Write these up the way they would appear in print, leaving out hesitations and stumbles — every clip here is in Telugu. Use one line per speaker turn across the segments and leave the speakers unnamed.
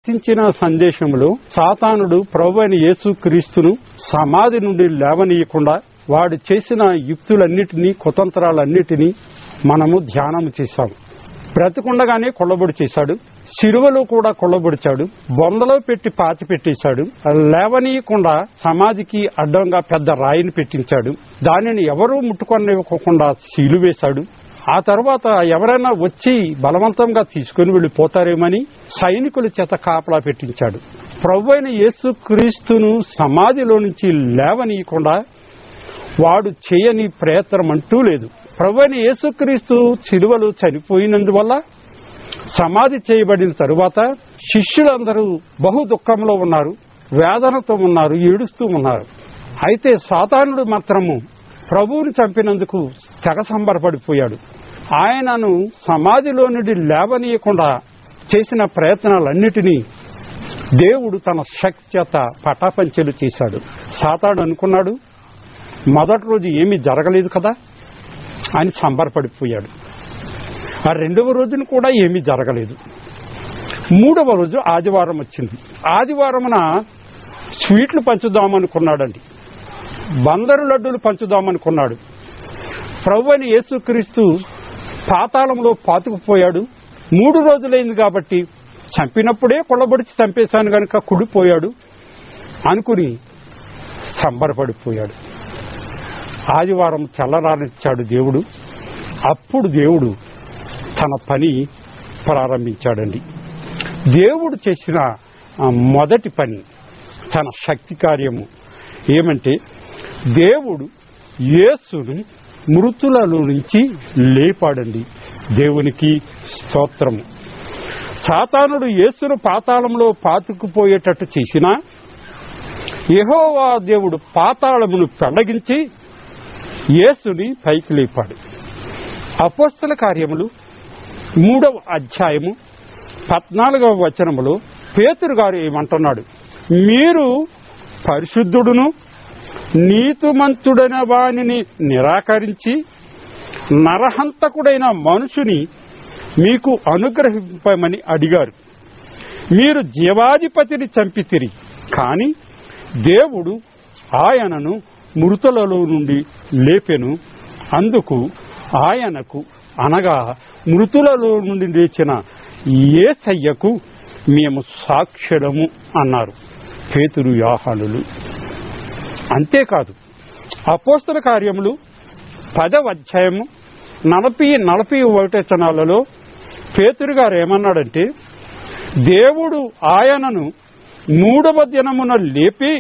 ప్రకటించిన సందేశంలో సాతానుడు ప్రభువైన యేసుక్రీస్తును సమాధి నుండి లేవనీయకుండా వాడు చేసిన యుక్తులన్నిటినీ కుతంత్రాలన్నిటినీ మనము ధ్యానం చేశాము. బ్రతికుండగానే కొల్లబొడి చేశాడు, శిలువలో కూడా కొల్లబొడిచాడు, బొందలో పెట్టి పాతి పెట్టేశాడు, లేవనీయకుండా సమాధికి అడ్డంగా పెద్ద రాయిని పెట్టించాడు, దానిని ఎవరూ ముట్టుకొనివ్వకుండా సిలువేశాడు. ఆ తర్వాత ఎవరైనా వచ్చి బలవంతంగా తీసుకుని వెళ్ళిపోతారేమని సైనికుల చేత కాపలా పెట్టించాడు. ప్రభువైన యేసుక్రీస్తును సమాధిలో నుంచి లేవనీయకుండా వాడు చేయని ప్రయత్నం అంటూ లేదు. ప్రభువైన యేసుక్రీస్తు శిలువలో చనిపోయినందువల్ల సమాధి చేయబడిన తరువాత శిష్యులందరూ బహు దుఃఖంలో ఉన్నారు, వేదనతో ఉన్నారు, ఏడుస్తూ ఉన్నారు. అయితే సాతానుడు మాత్రము ప్రభువుని చంపినందుకు తెగ సంబరపడిపోయాడు. ఆయనను సమాధిలో నుండి లేవనీయకుండా చేసిన ప్రయత్నాలన్నిటినీ దేవుడు తన శక్తి చేత పటాపంచలు చేశాడు. సాతానుడు అనుకున్నాడు, మొదటి రోజు ఏమీ జరగలేదు కదా అని సంబరపడిపోయాడు. ఆ రెండవ రోజున కూడా ఏమీ జరగలేదు. మూడవ రోజు ఆదివారం వచ్చింది. ఆదివారమున స్వీట్లు పంచుదామనుకున్నాడండి, బందరు లడ్డూలు పంచుదామనుకున్నాడు. ప్రభువైన యేసుక్రీస్తు పాతాళంలో పాతుకుపోయాడు. 3 రోజులైంది కాబట్టి చంపినప్పుడే కొల్లబొడిచి చంపేశాను గనుక కుడిపోయాడు అనుకుని సంబరపడిపోయాడు. ఆదివారం తెల్లరానిచ్చాడు దేవుడు. అప్పుడు దేవుడు తన పని ప్రారంభించాడండి. దేవుడు చేసిన మొదటి పని తన శక్తి కార్యము ఏమంటే, దేవుడు యేసును మృతులలో నుంచి లేపాడండి. దేవునికి స్తోత్రము. సాతానుడు యేసును పాతాళంలో పాతుకుపోయేటట్టు చేసినా యెహోవా దేవుడు పాతాళమును పెళ్లగించి యేసుని పైకి లేపాడు. అపోస్తల కార్యములు 3వ అధ్యాయము 14వ వచనములో పేతురు గారు ఏమంటున్నాడు, మీరు పరిశుద్ధుడును నీతిమంతుడైన వానిని నిరాకరించి నరహంతకుడైన మనుషుని మీకు అనుగ్రహింపమని అడిగారు. మీరు జీవాధిపతిని చంపితిరి, కాని దేవుడు ఆయనను మృతులలో నుండి లేపెను. అందుకు ఆయనకు అనగా మృతులలో నుండి లేచిన యేసయ్యకు మేము సాక్షులము అన్నారు పేతురు యోహానులు. అంతేకాదు, అపోస్తల కార్యములు 10వ అధ్యాయము 41 వచనాలలో పేతురు గారు ఏమన్నాడంటే, దేవుడు ఆయనను 3వ దినమున లేపి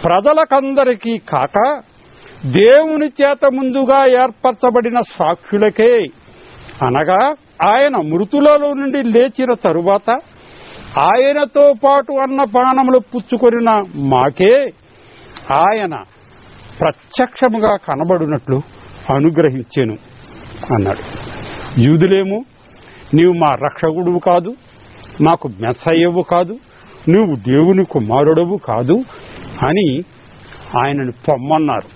ప్రజలకందరికీ కాక దేవుని చేత ముందుగా ఏర్పరచబడిన సాక్షులకే, అనగా ఆయన మృతులలో నుండి లేచిన తరువాత ఆయనతో పాటు అన్నపానములు పుచ్చుకొనిన మాకే ఆయన ప్రత్యక్షముగా కనబడినట్లు అనుగ్రహించెను అన్నాడు. యూదులేమో, నీవు మా రక్షకుడువు కాదు, మాకు మెస్సయ్యవు కాదు, నువ్వు దేవుని కుమారుడవు కాదు అని ఆయనను పొమ్మన్నారు,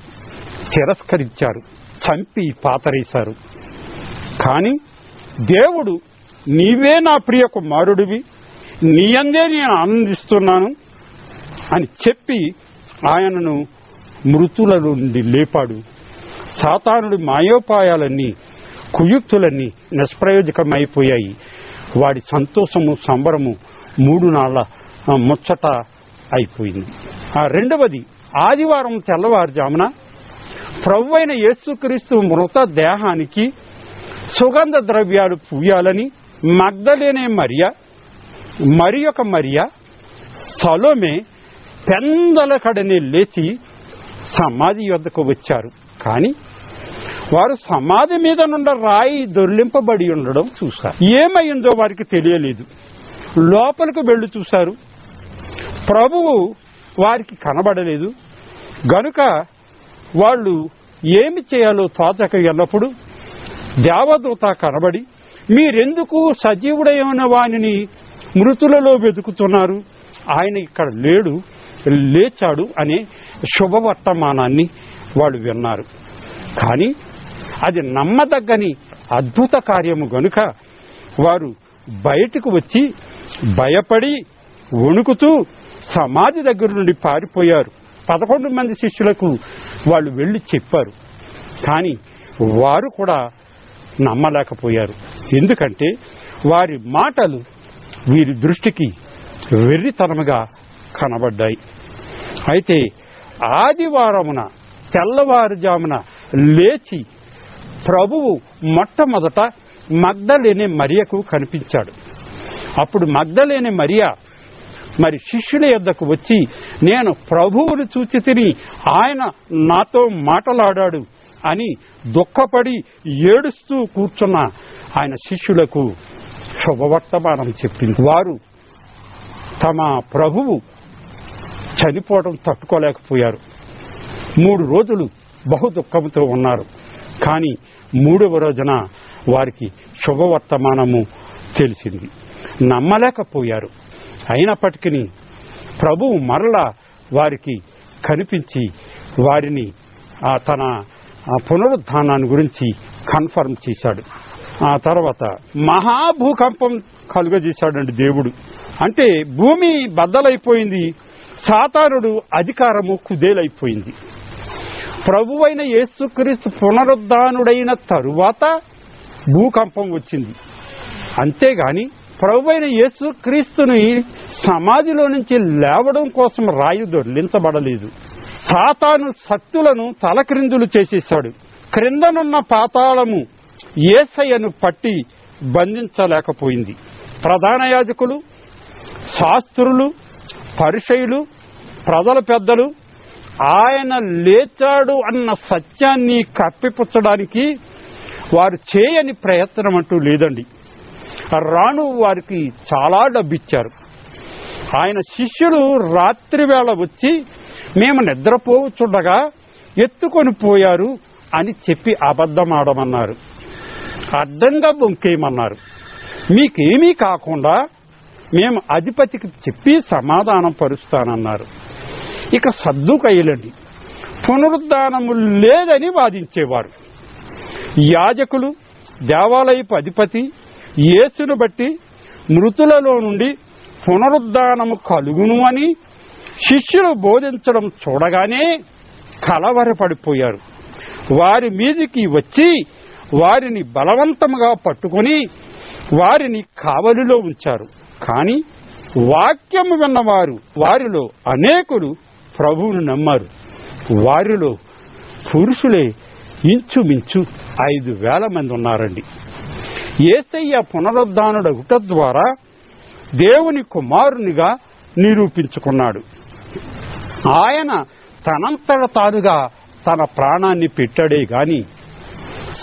తిరస్కరించారు, చంపి పాతరేశారు. కానీ దేవుడు నీవే నా ప్రియ కుమారుడివి, నీ అందే నేను ఆనందిస్తున్నాను అని చెప్పి ఆయనను మృతుల నుండి లేపాడు. సాతానుడి మాయోపాయాలన్నీ కుయుక్తులన్నీ నిష్ప్రయోజకమైపోయాయి. వాడి సంతోషము సంబరము 3 నాళ్ల ముచ్చట అయిపోయింది. రెండవది, ఆదివారం తెల్లవారుజామున ప్రభువైన యేసుక్రీస్తు మృత దేహానికి సుగంధ ద్రవ్యాలు పూయాలని మగ్దలేనే మరియొక మరియ, సలోమే పెందలకడనే లేచి సమాధి వద్దకు వచ్చారు. కానీ వారు సమాధి మీద నుండి రాయి దొర్లింపబడి ఉండడం చూశారు. ఏమైందో వారికి తెలియలేదు. లోపలికి వెళ్లి చూశారు, ప్రభువు వారికి కనబడలేదు. గనుక వాళ్ళు ఏమి చేయాలో తోచక ఎల్లప్పుడు దేవదూత కనబడి, మీరెందుకు సజీవుడైన వానిని మృతులలో వెతుకుతున్నారు, ఆయన ఇక్కడ లేడు, లేచాడు అనే శుభవర్తమానాన్ని వాళ్ళు విన్నారు. కానీ అది నమ్మదగ్గని అద్భుత కార్యము గనుక వారు బయటకు వచ్చి భయపడి వణుకుతూ సమాధి దగ్గర నుండి పారిపోయారు. 11 మంది శిష్యులకు వాళ్ళు వెళ్లి చెప్పారు. కానీ వారు కూడా నమ్మలేకపోయారు. ఎందుకంటే వారి మాటలు వీరి దృష్టికి వెర్రితనముగా కనబడ్డాయి. అయితే ఆదివారమున తెల్లవారుజామున లేచి ప్రభువు మొట్టమొదట మగ్దలేనే మరియకు కనిపించాడు. అప్పుడు మగ్దలేనే మరియా మరి శిష్యుల యొద్దకు వచ్చి, నేను ప్రభువును చూచి తిని ఆయన నాతో మాటలాడాడు అని దుఃఖపడి ఏడుస్తూ కూర్చున్న ఆయన శిష్యులకు శుభవర్తమానం చెప్పింది. వారు తమ ప్రభువు చనిపోవడం తట్టుకోలేకపోయారు. 3 రోజులు బహు దుఃఖంతో ఉన్నారు. కానీ 3వ రోజున వారికి శుభవర్తమానము తెలిసింది. నమ్మలేకపోయారు. అయినప్పటికీ ప్రభువు మరలా వారికి కనిపించి వారిని తన పునరుద్ధానాన్ని గురించి కన్ఫర్మ్ చేశాడు. ఆ తర్వాత మహాభూకంపం కలుగజేశాడండి దేవుడు. అంటే భూమి బద్దలైపోయింది. సాతానుడు అధికారము కుదేలైపోయింది. ప్రభువైన యేసుక్రీస్తు పునరుద్ధానుడైన తరువాత భూకంపం వచ్చింది. అంతేగాని ప్రభువైన యేసుక్రీస్తుని సమాధిలో నుంచి లేవడం కోసం రాయి దొర్లించబడలేదు. సాతాను శక్తులను తలక్రిందులు చేసేశాడు. క్రిందనున్న పాతాళము యేసయ్యను పట్టి బంధించలేకపోయింది. ప్రధాన యాజకులు, శాస్త్రులు, పరిసయ్యులు, ప్రజల పెద్దలు ఆయన లేచాడు అన్న సత్యాన్ని కప్పిపుచ్చడానికి వారు చేయని ప్రయత్నం అంటూ లేదండి. రాను వారికి చాలా డబ్బిచ్చారు. ఆయన శిష్యులు రాత్రి వేళ వచ్చి మేము నిద్రపోచుండగా ఎత్తుకొని పోయారు అని చెప్పి అబద్ధమాడమన్నారు. అడ్డంగా బొంకేయమన్నారు. మీకేమీ కాకుండా మేము అధిపతికి చెప్పి సమాధానం పరుస్తానన్నారు. ఇక సద్దుకయ్యలండి పునరుద్ధానము లేదని వాదించేవారు. యాజకులు, దేవాలయపు అధిపతి యేసును బట్టి మృతులలో నుండి పునరుద్ధానము కలుగును అని శిష్యులు బోధించడం చూడగానే కలవరపడిపోయారు. వారి మీదికి వచ్చి వారిని బలవంతముగా పట్టుకొని వారిని కావలిలో ఉంచారు. కానీ వాక్యము విన్నవారు వారిలో అనేకులు ప్రభువును నమ్మారు. వారిలో పురుషులే ఇంచుమించు 5,000 మంది ఉన్నారండి. యేసయ్య పునరుద్ధానుడగుట ద్వారా దేవుని కుమారునిగా నిరూపించుకున్నాడు. ఆయన తనంతట తానుగా తన ప్రాణాన్ని పెట్టాడే గాని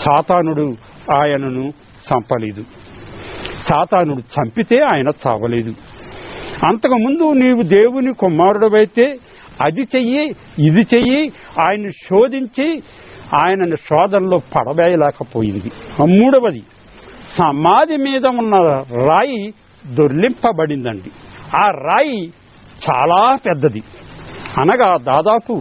సాతానుడు ఆయనను చంపలేదు. సాతానుడు చంపితే ఆయన చావలేదు. అంతకుముందు నీవు దేవుని కుమారుడవైతే అది చెయ్యి, ఇది చెయ్యి ఆయన్ని శోధించి ఆయనను శోధనలో పడవేయలేకపోయింది. 3వది, సమాధి మీద ఉన్న రాయి దొర్లింపబడిందండి. ఆ రాయి చాలా పెద్దది. అనగా దాదాపు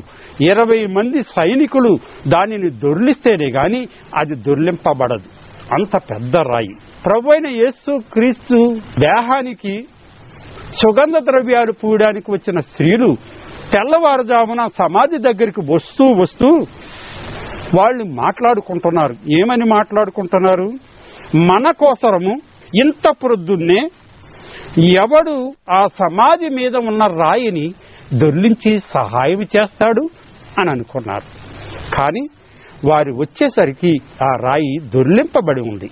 20 మంది సైనికులు దానిని దొర్లిస్తేనే గాని అది దొర్లింపబడదు. అంత పెద్ద రాయి. ప్రభువైన యేసుక్రీస్తు దేహానికి సుగంధ ద్రవ్యాలు పూయడానికి వచ్చిన స్త్రీలు తెల్లవారుజామున సమాధి దగ్గరికి వస్తూ వాళ్ళు మాట్లాడుకుంటున్నారు. ఏమని మాట్లాడుకుంటున్నారు? మన కోసరము ఇంత ప్రొద్దున్నే ఎవడు ఆ సమాధి మీద ఉన్న రాయిని దొర్లించి సహాయం చేస్తాడు అని అనుకున్నారు. కానీ వారు వచ్చేసరికి ఆ రాయి దొర్లింపబడి ఉంది.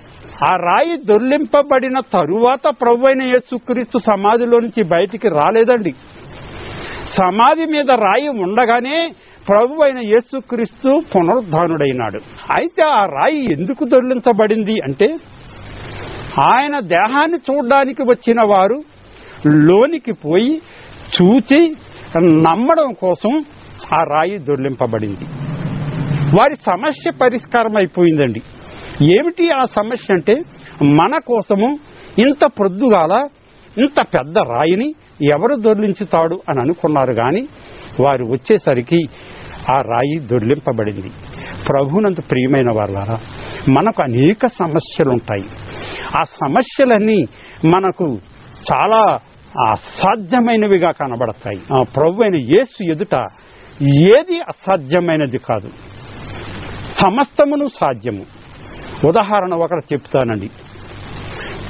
ఆ రాయి దొర్లింపబడిన తరువాత ప్రభువైన యేసుక్రీస్తు సమాధిలో నుంచి బయటికి రాలేదండి. సమాధి మీద రాయి ఉండగానే ప్రభువైన యేసుక్రీస్తు పునరుద్ధానుడైనాడు. అయితే ఆ రాయి ఎందుకు దొర్లించబడింది అంటే ఆయన దేహాన్ని చూడడానికి వచ్చిన వారు లోనికి పోయి చూచి నమ్మడం కోసం ఆ రాయి దొర్లింపబడింది. వారి సమస్య పరిష్కారం అయిపోయిందండి. ఏమిటి ఆ సమస్య అంటే మన కోసము ఇంత ప్రొద్దుగాల ఇంత పెద్ద రాయిని ఎవరు దొర్లించుతాడు అని అనుకున్నారు. కానీ వారు వచ్చేసరికి ఆ రాయి దొర్లింపబడింది. ప్రభువునందు ప్రియమైన వారులారా, మనకు అనేక సమస్యలు ఉంటాయి. ఆ సమస్యలన్నీ మనకు చాలా అసాధ్యమైనవిగా కనబడతాయి. ప్రభు అయిన యేసు ఎదుట ఏది అసాధ్యమైనది కాదు, సమస్తమును సాధ్యము. ఉదాహరణ ఒకటి చెప్తానండి.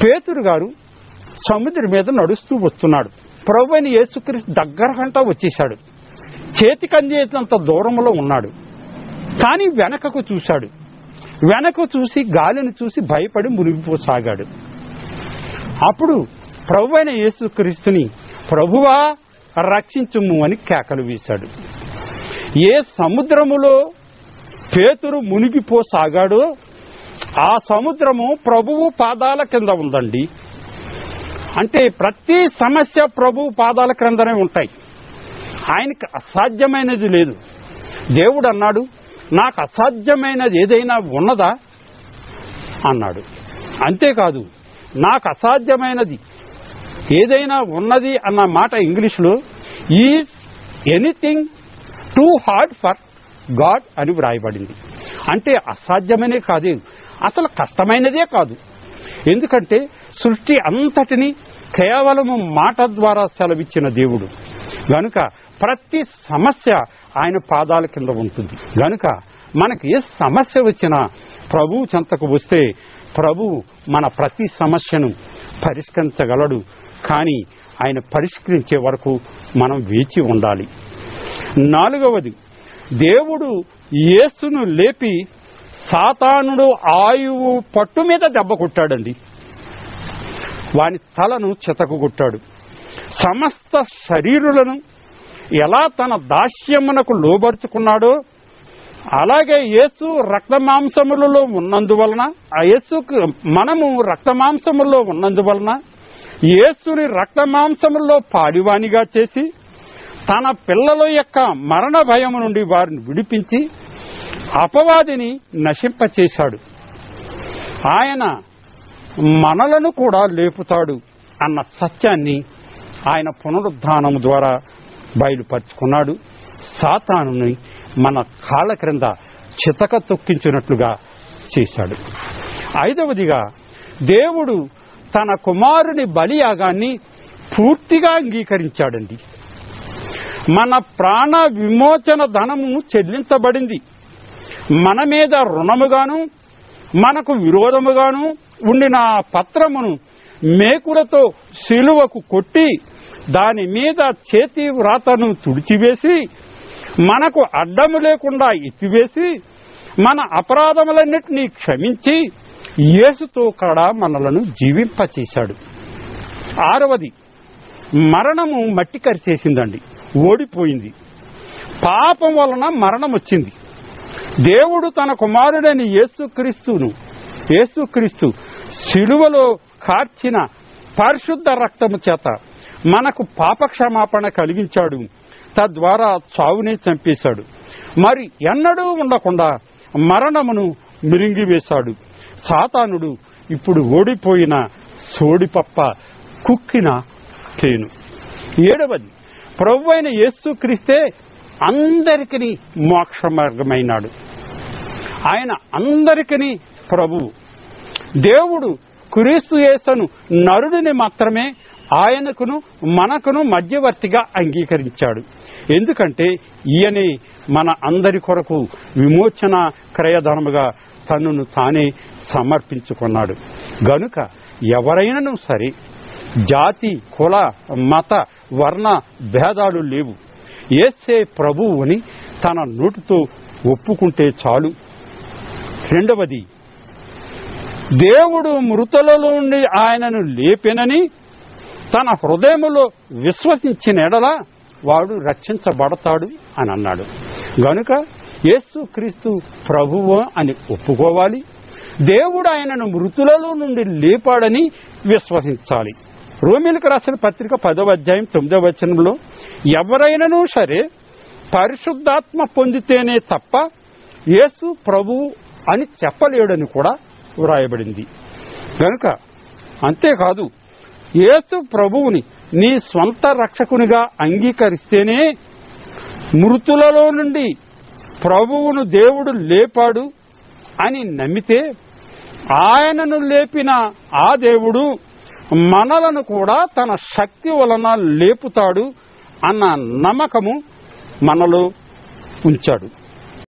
పేతురు గారు సముద్రం మీద నడుస్తూ వస్తున్నాడు. ప్రభు అయిన యేసుక్రీస్తు దగ్గరకంటా వచ్చేశాడు. చేతికి అందేంత దూరంలో ఉన్నాడు. కానీ వెనకకు చూశాడు. వెనక చూసి గాలిని చూసి భయపడి మునిగిపోసాగాడు. అప్పుడు ప్రభు అయిన యేసుక్రీస్తుని ప్రభువా రక్షించుము అని కేకలు వేశాడు. ఏ సముద్రములో పేతురు మునిగిపోసాగాడో ఆ సముద్రము ప్రభువు పాదాల కింద ఉందండి. అంటే ప్రతి సమస్య ప్రభువు పాదాల క్రిందనే ఉంటాయి. ఆయనకి అసాధ్యమైనది లేదు. దేవుడు అన్నాడు, నాకు అసాధ్యమైనది ఏదైనా ఉన్నదా అన్నాడు. అంతేకాదు, నాకు అసాధ్యమైనది ఏదైనా ఉన్నది అన్న మాట ఇంగ్లీష్లో is anything too hard for God అని వ్రాయబడింది. అంటే అసాధ్యమనే కాదు, అసలు కష్టమైనదే కాదు. ఎందుకంటే సృష్టి అంతటిని కేవలము మాట ద్వారా సెలవిచ్చిన దేవుడు గనుక ప్రతి సమస్య ఆయన పాదాల కింద ఉంటుంది. గనుక మనకి ఏ సమస్య వచ్చినా ప్రభువు చెంతకు వస్తే ప్రభువు మన ప్రతి సమస్యను పరిష్కరించగలడు. కానీ ఆయన పరిష్కరించే వరకు మనం వేచి ఉండాలి. 4వది, దేవుడు యేసును లేపి సాతానుడు ఆయువు పట్టు మీద దెబ్బ కొట్టాడండి. వాని తలను చితకుగొట్టాడు. సమస్త శరీరులను ఎలా తన దాస్యమునకు లోబరుచుకున్నాడో అలాగే యేసు రక్తమాంసములలో ఉన్నందువలన మనము రక్తమాంసముల్లో ఉన్నందువలన యేసుని రక్తమాంసముల్లో పాడివానిగా చేసి తన పిల్లల యొక్క మరణ భయము నుండి వారిని విడిపించి అపవాదిని నశింపచేశాడు. ఆయన మనలను కూడా లేపుతాడు అన్న సత్యాన్ని ఆయన పునరుద్ధానము ద్వారా బయలుపరుచుకున్నాడు. సాతానుని మన కాళ్ళ క్రింద చితక తొక్కించినట్లుగా చేశాడు. 5వదిగా, దేవుడు తన కుమారుని బలియాగాన్ని పూర్తిగా అంగీకరించాడండి. మన ప్రాణ విమోచన ధనము చెల్లించబడింది. మన మీద రుణముగాను మనకు విరోధముగాను ఉండిన పత్రమును మేకులతో సిలువకు కొట్టి దాని మీద చేతి వ్రాతను తుడిచివేసి మనకు అడ్డము లేకుండా ఎత్తివేసి మన అపరాధములన్నిటినీ క్షమించి యేసుతో కూడా మనలను జీవింపచేశాడు. 6వది, మరణము మట్టి కరిచేసిందండి, ఓడిపోయింది. పాపం వలన మరణం వచ్చింది. దేవుడు తన కుమారుడైన యేసుక్రీస్తు శిలువలో కార్చిన పరిశుద్ధ రక్తము చేత మనకు పాపక్షమాపణ కలిగించాడు. తద్వారా చావునే చంపేశాడు. మరి ఎన్నడూ ఉండకుండా మరణమును మిరింగివేశాడు. సాతానుడు ఇప్పుడు ఓడిపోయిన సోడిపప్ప, కుక్కిన తేను. 7వది, ప్రభువైన యేసుక్రీస్తే అందరికీ మోక్ష మార్గమైనాడు. ఆయన అందరికీ ప్రభువు. దేవుడు క్రీస్తు యేసును నరుడిని మాత్రమే ఆయనకును మనకును మధ్యవర్తిగా అంగీకరించాడు. ఎందుకంటే ఈయనే మన అందరి కొరకు విమోచన క్రయధనముగా తనను తానే సమర్పించుకున్నాడు. గనుక ఎవరైనాను సరే జాతి, కుల, మత, వర్ణ భేదాలు లేవు. యేసే ప్రభువుని తన నోటితో ఒప్పుకుంటే చాలు. 2వది, దేవుడు మృతులలో నుండి ఆయనను లేపెనని తన హృదయములో విశ్వసించిన ఎడల వాడు రక్షించబడతాడు అని అన్నాడు. గనుక యేసుక్రీస్తు ప్రభువు అని ఒప్పుకోవాలి. దేవుడు ఆయనను మృతులలో నుండి లేపాడని విశ్వసించాలి. రోమీయులకు రాసిన పత్రిక 10వ అధ్యాయం 9వ వచనంలో ఎవరైనాను సరే పరిశుద్ధాత్మ పొందితేనే తప్ప యేసు ప్రభువు అని చెప్పలేడని కూడా వ్రాయబడింది. కనుక అంతేకాదు, యేసు ప్రభువుని నీ స్వంత రక్షకునిగా అంగీకరిస్తేనే మృతులలో నుండి ప్రభువును దేవుడు లేపాడు అని నమ్మితే ఆయనను లేపిన ఆ దేవుడు మనలను కూడా తన శక్తి వలన లేపుతాడు అన్న నమ్మకము మనలో ఉంచాడు.